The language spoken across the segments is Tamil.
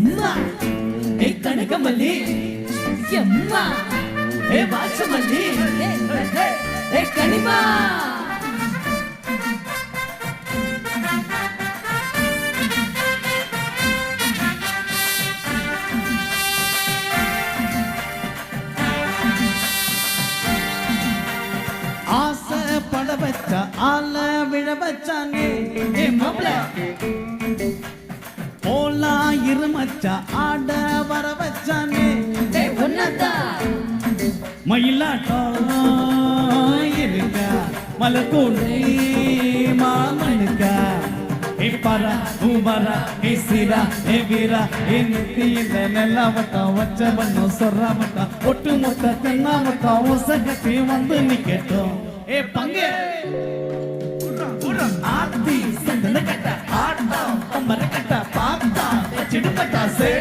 செம்மா ஏ கனகமல்லி எம்மா ஏ வாசமல்லி ஏ கனிமா பட வச்ச ஆல விழ வச்சானே ஏ மாப்ள போலா இருமச்ச ஆட வர வச்சானே ஏ ஒன்னதா மயிலாட்டம் இருக்க மலக்கூடை மாமனுக்கா ஏ பரா ஊபரா ஏ சீரா ஏ வீரா ஏ நெத்தியில நெல்லாவட்டம் வச்ச வண்ணம் சொல்லாமட்டம் ஒட்டு மொத்த தென்னாமட்டம் உசகத்தி வந்து நிக்கட்டும் ஏ பங்கு ஆத்தி சந்தன கட்ட ஆட்டம் பம்பர கட்ட பாத்தா சிடுபட்டா சே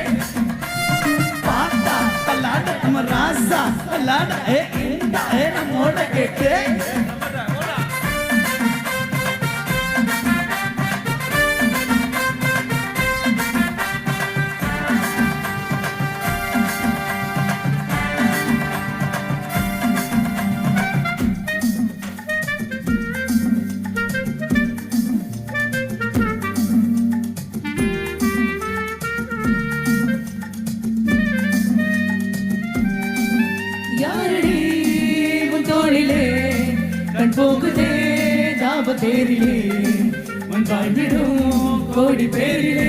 பாத்தா பல்லாட நம்ம ராசா பல்லாட ஏ இந்த ஏ நம்மோட கேட்டு கண் போகுதே தாப தேரிலே உன் வாழ்விடும் கோடி பேரிலே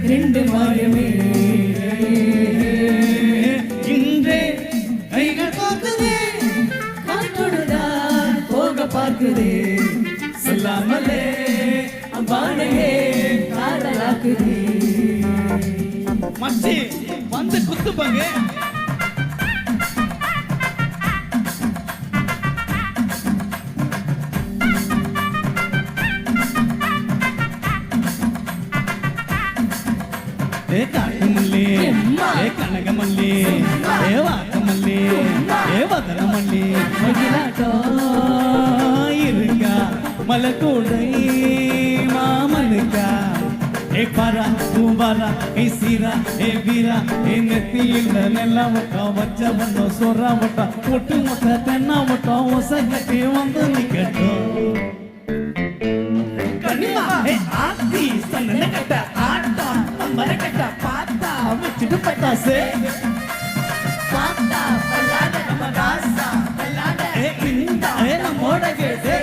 ரெண்டு மாயமே இன்றே கைகள் போக்குதே காற்றோடுதான் போக பார்க்குதே சொல்லாமலே அம்பானையே காதலாக்குதே மச்சி வந்து குத்துப்பாங்க ஏ காட்டுமல்லி ஏ கனகமல்லி ஏ வாக்கமல்லி ஏ வதனமல்லி மகிழாட்டம் இருக்கா மலக்கூடை மாமனுக்கா ஏ பரா ஊபரா ஏ சீரா ஏ வீரா ஏ நெத்தியில் நெல்லாவட்டம் வச்ச வண்ணம் சொறாவட்டம் ஒட்டு மொத்த தென்னாவட்டம் உசகத்தி வந்து நிக்கட்டும் ஆத்தி சந்தன கட்ட ஆட்டம் பம்பர கட்ட பாத்தா சிடுபட்டா சே பாத்தா பல்லாட நம்ம ராசா பல்லாட இந்த நம்மோட கேட்டு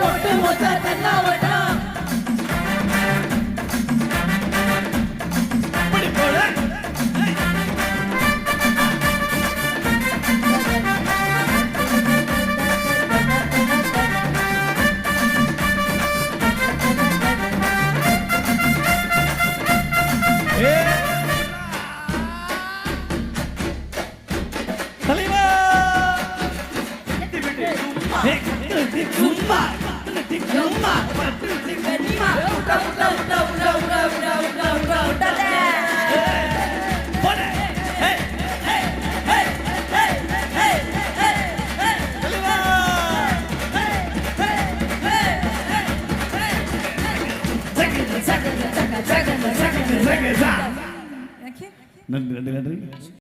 ஒட்டு மொத்த தென்னாவட்டம் நன்றி நன்றி நன்றி